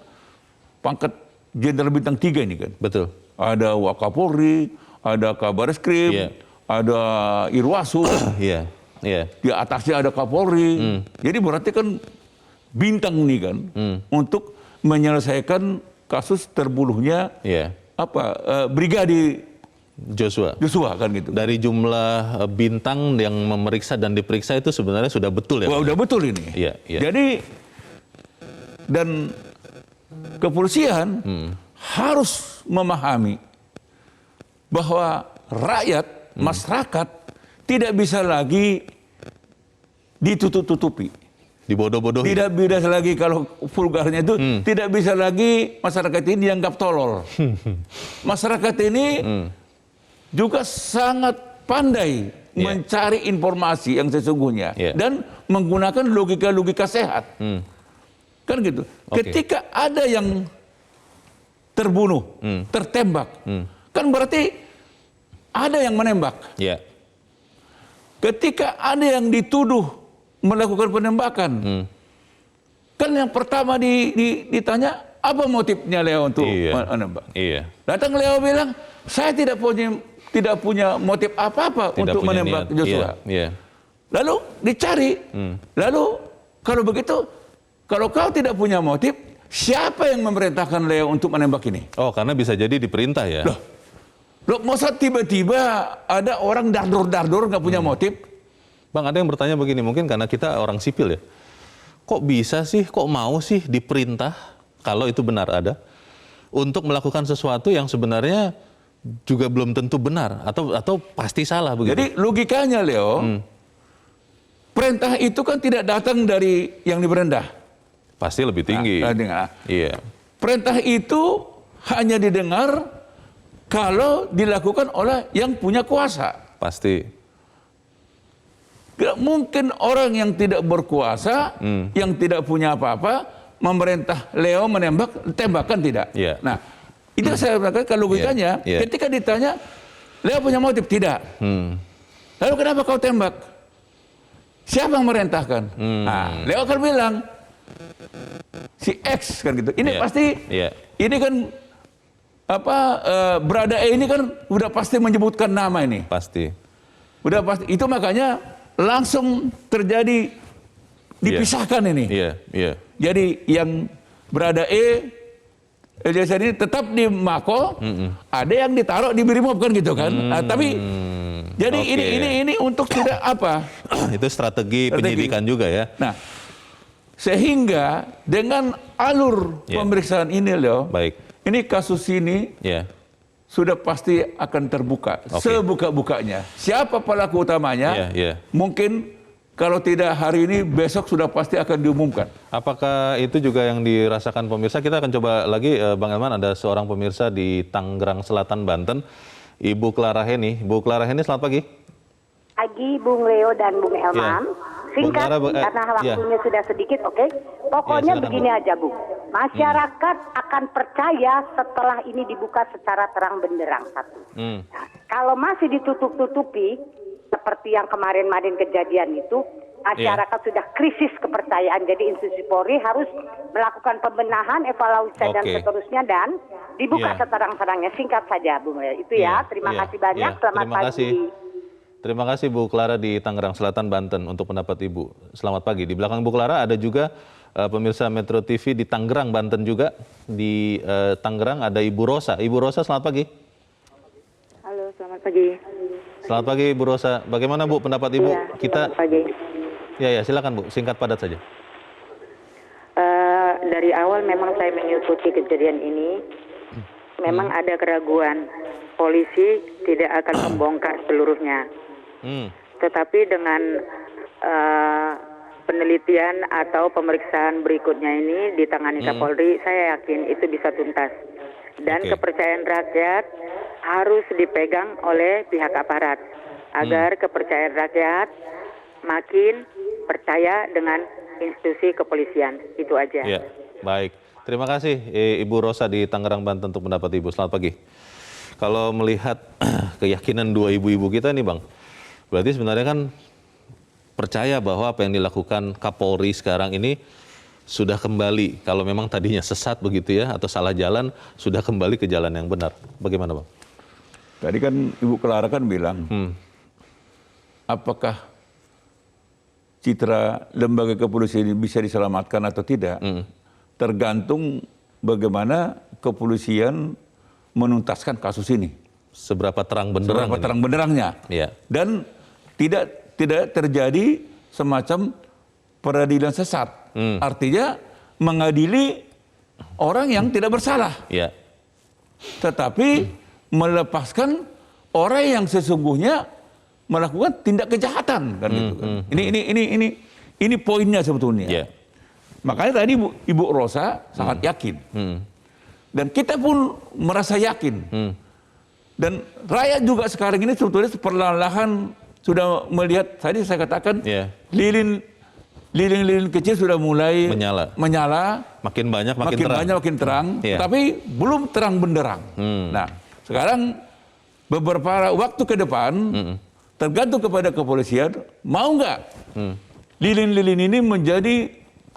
pangkat Jenderal Bintang 3 ini kan. Betul. Ada Wakapolri, ada Kabareskrim, ada Irwasu, di atasnya ada Kapolri. Jadi berarti kan bintang nih kan untuk menyelesaikan kasus terbunuhnya Brigadir Joshua kan gitu. Dari jumlah bintang yang memeriksa dan diperiksa itu sebenarnya sudah betul ya? Wah, udah betul ini. Jadi dan kepolisian harus memahami bahwa rakyat, masyarakat tidak bisa lagi ditutup-tutupi. Dibodoh-bodohi. Tidak bisa lagi, kalau vulgarnya itu, tidak bisa lagi masyarakat ini dianggap tolol. Masyarakat ini juga sangat pandai mencari informasi yang sesungguhnya dan menggunakan logika-logika sehat. Kan gitu. Ketika ada yang terbunuh, tertembak, kan berarti ada yang menembak. Ketika ada yang dituduh melakukan penembakan, kan yang pertama ditanya, apa motifnya Leo untuk menembak? Datang Leo bilang, saya tidak punya motif apa-apa untuk menembak Joshua. Lalu dicari, lalu kalau begitu, kalau kau tidak punya motif, siapa yang memerintahkan Leo untuk menembak ini? Oh, karena bisa jadi diperintah ya? Loh, masa tiba-tiba ada orang dardor-dardor nggak punya motif? Bang, ada yang bertanya begini, mungkin karena kita orang sipil ya. Kok bisa sih, kok mau sih diperintah, kalau itu benar ada, untuk melakukan sesuatu yang sebenarnya juga belum tentu benar, atau pasti salah begitu? Jadi logikanya Leo, perintah itu kan tidak datang dari yang diperintah. Pasti lebih tinggi. Perintah itu hanya didengar kalau dilakukan oleh yang punya kuasa. Pasti. Tidak mungkin orang yang tidak berkuasa, yang tidak punya apa-apa, memerintah Leo menembak, tembakan tidak. Nah, itu saya katakan logikanya, ketika ditanya, Leo punya motif? Tidak. Lalu kenapa kau tembak? Siapa yang merintahkan? Nah, Leo akan bilang, si X kan gitu. Ini pasti, ini kan Brada E ini kan udah pasti menyebutkan nama ini. Pasti. Udah pasti. Itu makanya langsung terjadi dipisahkan ini. Jadi yang Brada E Eliezer ini tetap di Mako, ada yang ditaruh di Brimob kan gitu kan. Tapi jadi ini untuk tidak apa? Itu strategi penyidikan juga ya. Nah, sehingga dengan alur pemeriksaan ini Leo, ini kasus ini sudah pasti akan terbuka sebuka-bukanya. Siapa pelaku utamanya? Mungkin kalau tidak hari ini, besok sudah pasti akan diumumkan. Apakah itu juga yang dirasakan pemirsa? Kita akan coba lagi, Bang Elman, ada seorang pemirsa di Tangerang Selatan, Banten, Ibu Clara Heni. Bu Clara Heni, selamat pagi. Pagi, Bung Leo dan Bung Elman. Singkat, karena waktunya sudah sedikit, oke? Pokoknya begini aja, Bu. Masyarakat akan percaya setelah ini dibuka secara terang benderang. Satu. Nah, kalau masih ditutup-tutupi, seperti yang kemarin-kemarin kejadian itu, masyarakat sudah krisis kepercayaan. Jadi institusi Polri harus melakukan pembenahan, evaluasi dan seterusnya, dan dibuka seterang-terangnya. Singkat saja, Bung Leo. Itu ya. Terima kasih banyak. Selamat pagi. Terima kasih Bu Clara di Tangerang Selatan, Banten untuk pendapat Ibu. Selamat pagi. Di belakang Bu Clara ada juga pemirsa Metro TV di Tangerang, Banten juga. Di Tangerang ada Ibu Rosa. Ibu Rosa, selamat pagi. Halo, selamat pagi. Selamat pagi Bu Rosa. Bagaimana Bu pendapat Ibu? Selamat pagi. Ya, silakan Bu. Singkat padat saja. Dari awal memang saya mengikuti kejadian ini. Memang ada keraguan. Polisi tidak akan membongkar seluruhnya. Tetapi dengan penelitian atau pemeriksaan berikutnya ini ditangani Kapolri, saya yakin itu bisa tuntas. Dan kepercayaan rakyat harus dipegang oleh pihak aparat agar kepercayaan rakyat makin percaya dengan institusi kepolisian. Itu aja. Ya, baik. Terima kasih Ibu Rosa di Tangerang, Banten untuk pendapat Ibu. Selamat pagi. Kalau melihat keyakinan dua ibu-ibu kita nih Bang, berarti sebenarnya kan percaya bahwa apa yang dilakukan Kapolri sekarang ini sudah kembali, kalau memang tadinya sesat begitu ya, atau salah jalan, sudah kembali ke jalan yang benar. Bagaimana Bang? Tadi kan Ibu Clara kan bilang, apakah citra lembaga kepolisian ini bisa diselamatkan atau tidak, tergantung bagaimana kepolisian menuntaskan kasus ini. Seberapa terang benderang. Seberapa terang benderangnya. Dan tidak terjadi semacam peradilan sesat. Artinya mengadili orang yang tidak bersalah. Tetapi melepaskan orang yang sesungguhnya melakukan tindak kejahatan kan gitu kan. Ini poinnya sebetulnya. Makanya tadi Ibu Rosa sangat yakin. Dan kita pun merasa yakin. Dan rakyat juga sekarang ini sebetulnya perlahan-lahan sudah melihat, tadi saya katakan, lilin-lilin kecil sudah mulai menyala. Makin banyak, makin terang. Tapi belum terang benderang. Nah, sekarang beberapa waktu ke depan, tergantung kepada kepolisian, mau nggak lilin-lilin ini menjadi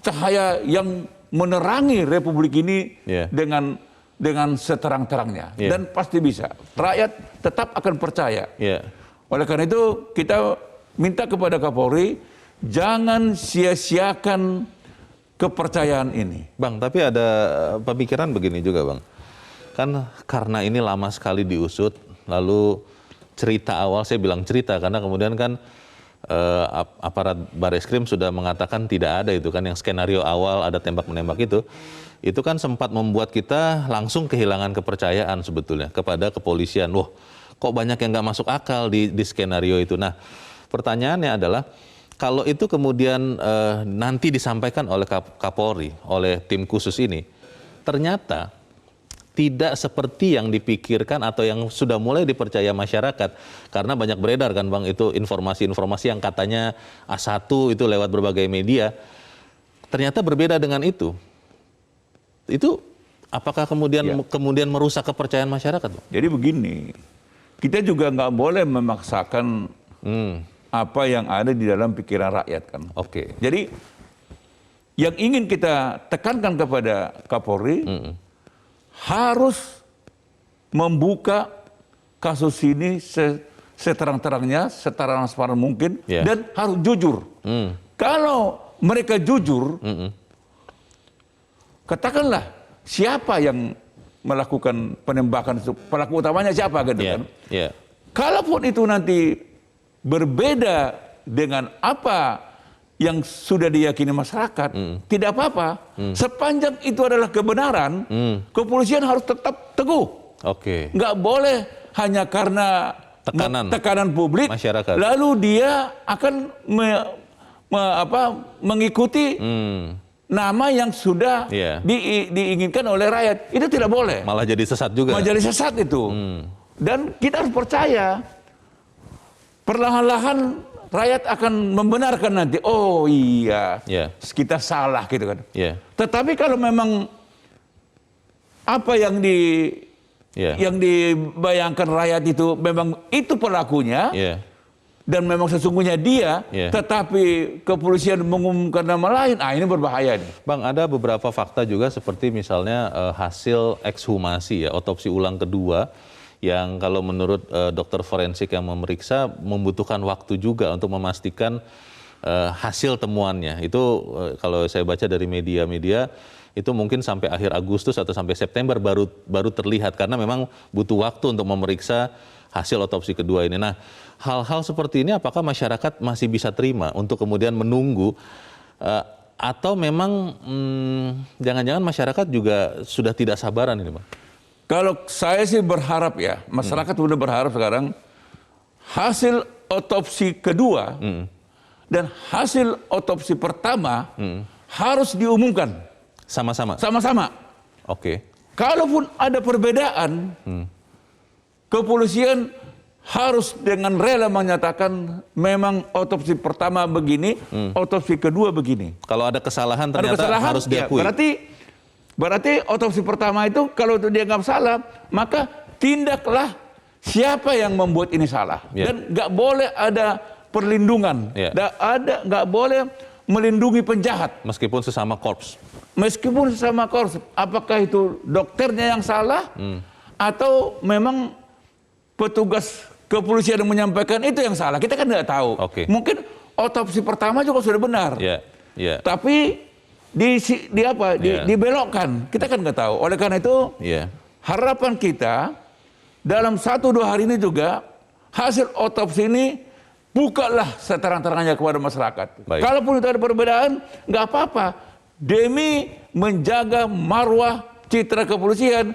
cahaya yang menerangi Republik ini dengan seterang-terangnya. Dan pasti bisa. Rakyat tetap akan percaya. Oleh karena itu kita minta kepada Kapolri jangan sia-siakan kepercayaan ini. Bang, tapi ada pemikiran begini juga, Bang. Kan karena ini lama sekali diusut, lalu cerita awal, saya bilang cerita karena kemudian kan aparat Bareskrim sudah mengatakan tidak ada itu kan, yang skenario awal ada tembak-menembak itu kan sempat membuat kita langsung kehilangan kepercayaan sebetulnya kepada kepolisian. Wah, kok banyak yang nggak masuk akal di skenario itu. Nah, pertanyaannya adalah kalau itu kemudian nanti disampaikan oleh Kapolri, oleh tim khusus ini, ternyata tidak seperti yang dipikirkan atau yang sudah mulai dipercaya masyarakat. Karena banyak beredar kan Bang, itu informasi-informasi yang katanya A1 itu lewat berbagai media. Ternyata berbeda dengan itu. Itu apakah kemudian merusak kepercayaan masyarakat, Bang? Jadi begini, kita juga nggak boleh memaksakan apa yang ada di dalam pikiran rakyat kan. Jadi yang ingin kita tekankan kepada Kapolri harus membuka kasus ini seterang-terangnya, setransparan mungkin, dan harus jujur. Kalau mereka jujur, katakanlah siapa yang melakukan penembakan, pelaku utamanya siapa gitu kan. Kalaupun itu nanti berbeda dengan apa yang sudah diyakini masyarakat, tidak apa-apa. Sepanjang itu adalah kebenaran, kepolisian harus tetap teguh. Nggak boleh hanya karena tekanan publik, masyarakat, lalu dia akan mengikuti nama yang sudah diinginkan oleh rakyat. Itu tidak boleh. Malah jadi sesat juga. Malah jadi sesat itu. Dan kita harus percaya, perlahan-lahan rakyat akan membenarkan nanti, oh iya, kita salah gitu kan. Tetapi kalau memang apa yang dibayangkan rakyat itu memang itu pelakunya, dan memang sesungguhnya dia, tetapi kepolisian mengumumkan nama lain, ini berbahaya nih. Bang, ada beberapa fakta juga seperti misalnya hasil ekshumasi otopsi ulang kedua, yang kalau menurut dokter forensik yang memeriksa membutuhkan waktu juga untuk memastikan hasil temuannya. Itu kalau saya baca dari media-media itu mungkin sampai akhir Agustus atau sampai September baru terlihat karena memang butuh waktu untuk memeriksa hasil otopsi kedua ini. Nah, hal-hal seperti ini apakah masyarakat masih bisa terima untuk kemudian menunggu atau memang jangan-jangan masyarakat juga sudah tidak sabaran ini, Bang? Kalau saya sih berharap ya, masyarakat sudah berharap sekarang hasil otopsi kedua dan hasil otopsi pertama harus diumumkan. Sama-sama? Sama-sama. Kalaupun ada perbedaan, kepolisian harus dengan rela menyatakan memang otopsi pertama begini, otopsi kedua begini. Kalau ada kesalahan ternyata harus diakui. Berarti otopsi pertama itu kalau itu dianggap salah, maka tindaklah siapa yang membuat ini salah. Dan nggak boleh ada perlindungan, nggak boleh melindungi penjahat. Meskipun sesama korps. Meskipun sesama korps, apakah itu dokternya yang salah atau memang petugas kepolisian yang menyampaikan itu yang salah? Kita kan nggak tahu. Mungkin otopsi pertama juga sudah benar, tapi dibelokkan, kita kan nggak tahu. Oleh karena itu harapan kita dalam 1-2 hari ini juga hasil otopsi ini bukalah seterang-terangnya kepada masyarakat. Kalaupun itu ada perbedaan, nggak apa-apa. Demi menjaga marwah citra kepolisian,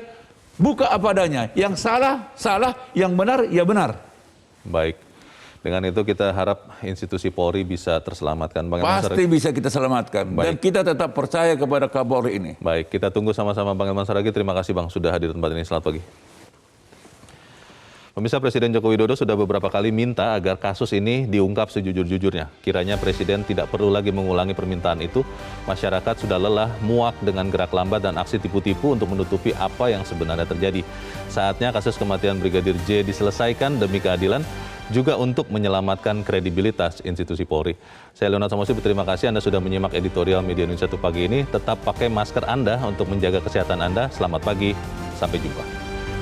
buka apa adanya. Yang salah, salah. Yang benar, ya benar. Baik. Dengan itu kita harap institusi Polri bisa terselamatkan. Bang Pasti bisa kita selamatkan. Dan kita tetap percaya kepada Kapolri ini. Baik, kita tunggu sama-sama Bang Elman Saragih. Terima kasih Bang sudah hadir di tempat ini. Selamat pagi. Pemirsa, Presiden Joko Widodo sudah beberapa kali minta agar kasus ini diungkap sejujur-jujurnya. Kiranya Presiden tidak perlu lagi mengulangi permintaan itu. Masyarakat sudah lelah, muak dengan gerak lambat dan aksi tipu-tipu untuk menutupi apa yang sebenarnya terjadi. Saatnya kasus kematian Brigadir J diselesaikan demi keadilan, juga untuk menyelamatkan kredibilitas institusi Polri. Saya Leonard Samosir berterima kasih Anda sudah menyimak editorial Media Indonesia 1 pagi ini. Tetap pakai masker Anda untuk menjaga kesehatan Anda. Selamat pagi, sampai jumpa.